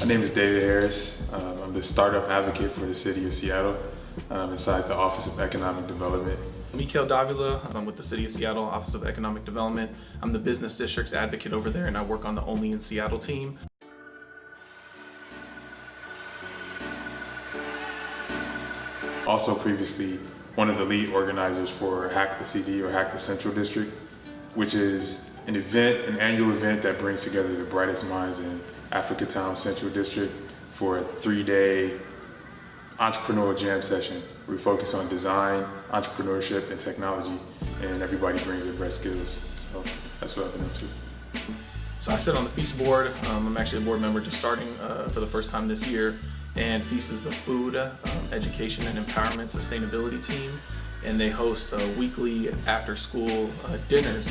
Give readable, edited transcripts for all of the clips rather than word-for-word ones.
My name is David Harris. I'm the startup advocate for the city of Seattle inside the Office of Economic Development. Mikael Davila. I'm with the City of Seattle Office of Economic Development. I'm the business district's advocate over there, and I work on the Only in Seattle team. Also previously one of the lead organizers for Hack the CD or Hack the Central District, which is an annual event that brings together the brightest minds in Africatown Central District for a 3-day entrepreneurial jam session. We focus on design, entrepreneurship, and technology, and everybody brings their best skills. So that's what I've been up to. So I sit on the Feast board. I'm actually a board member just starting for the first time this year. And Feast is the food, education, and empowerment sustainability team. And they host weekly after-school dinners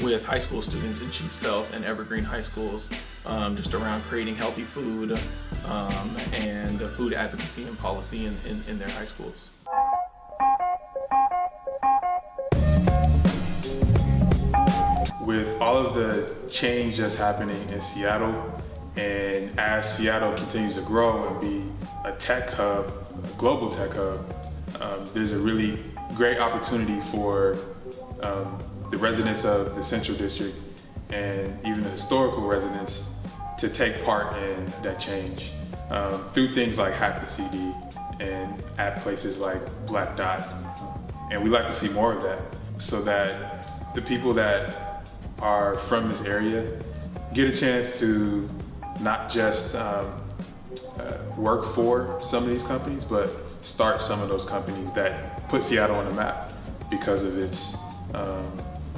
with high school students in Chief Sealth and Evergreen High Schools, just around creating healthy food and food advocacy and policy in their high schools. With all of the change that's happening in Seattle, and as Seattle continues to grow and be a tech hub, a global tech hub, there's a really great opportunity for the residents of the Central District and even the historical residents to take part in that change through things like Hack the CD and at places like Black Dot. And we like to see more of that so that the people that are from this area get a chance to not just work for some of these companies, but start some of those companies that put Seattle on the map because of its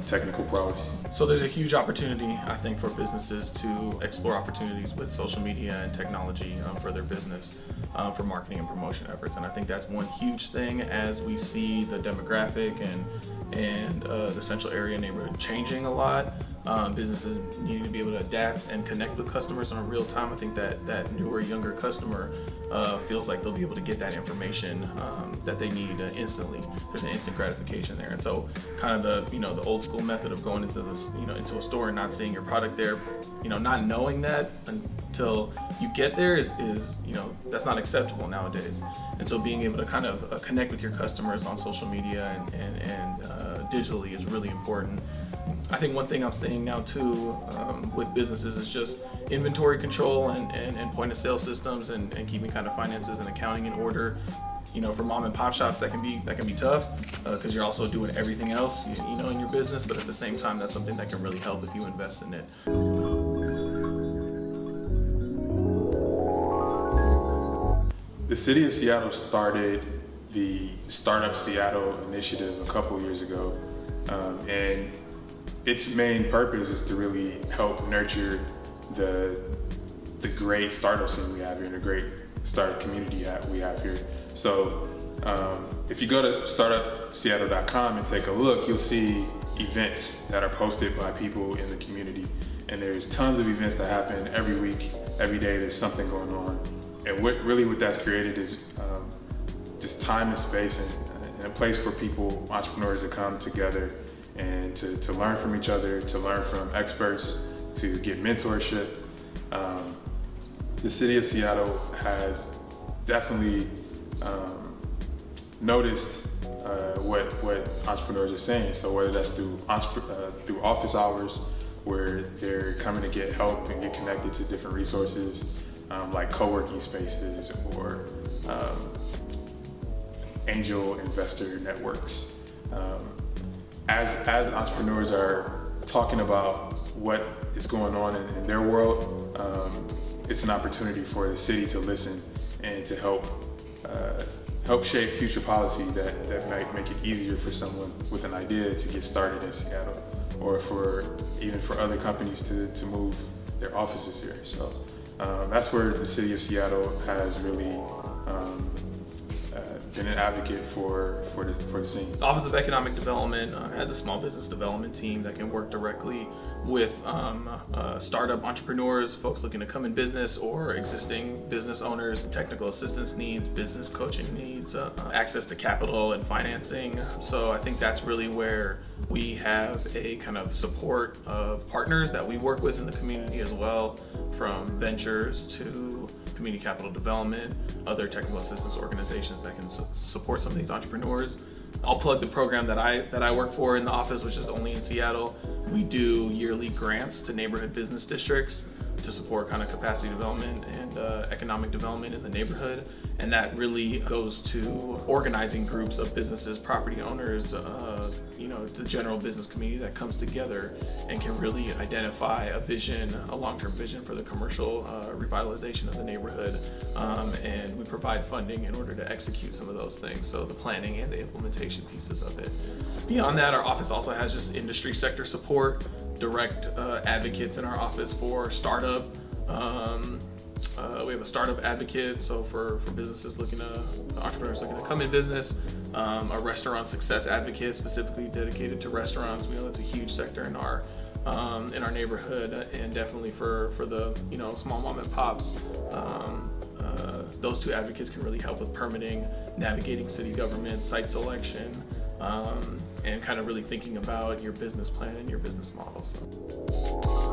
technical prowess. So there's a huge opportunity, I think, for businesses to explore opportunities with social media and technology for their business, for marketing and promotion efforts. And I think that's one huge thing as we see the demographic and the central area neighborhood changing a lot. Businesses needing to be able to adapt and connect with customers in real time. I think that newer, younger customer feels like they'll be able to get that information that they need instantly. There's an instant gratification there, and so kind of the old school method of going into this into a store and not seeing your product there, not knowing that until you get there is that's not acceptable nowadays. And so being able to kind of connect with your customers on social media and digitally is really important. I think one thing I'm seeing now too with businesses is just inventory control and point of sale systems and keeping kind of finances and accounting in order. For mom and pop shops that can be tough because you're also doing everything else in your business, but at the same time that's something that can really help if you invest in it. The city of Seattle started the Startup Seattle initiative a couple years ago, and its main purpose is to really help nurture the great startup scene we have here, the great startup community we have here. So if you go to startupseattle.com and take a look, you'll see events that are posted by people in the community. And there's tons of events that happen every week, every day. There's something going on. And what that's created is just time and space and a place for people, entrepreneurs, to come together and to learn from each other, to learn from experts, to get mentorship. The city of Seattle has definitely noticed what entrepreneurs are saying. So whether that's through office hours, where they're coming to get help and get connected to different resources, like co-working spaces or angel investor networks. As entrepreneurs are talking about what is going on in their world, it's an opportunity for the city to listen and to help shape future policy that might make it easier for someone with an idea to get started in Seattle, or even for other companies to move their offices here. So that's where the city of Seattle has really and an advocate for the scene. The Office of Economic Development has a small business development team that can work directly with startup entrepreneurs, folks looking to come in business, or existing business owners, technical assistance needs, business coaching needs, access to capital and financing. So I think that's really where we have a kind of support of partners that we work with in the community as well, from ventures to community capital development, other technical assistance organizations that can support some of these entrepreneurs. I'll plug the program that I work for in the office, which is only in Seattle. We do yearly grants to neighborhood business districts to support kind of capacity development and economic development in the neighborhood. And that really goes to organizing groups of businesses, property owners, the general business community that comes together and can really identify a vision, a long-term vision for the commercial revitalization of the neighborhood. And we provide funding in order to execute some of those things, so the planning and the implementation pieces of it. Beyond that, our office also has just industry sector support, direct advocates in our office for startup. We have a startup advocate, so for businesses entrepreneurs looking to come in business, a restaurant success advocate specifically dedicated to restaurants. We know it's a huge sector in our neighborhood, and definitely for the small mom and pops. Those two advocates can really help with permitting, navigating city government, site selection, and kind of really thinking about your business plan and your business model. So.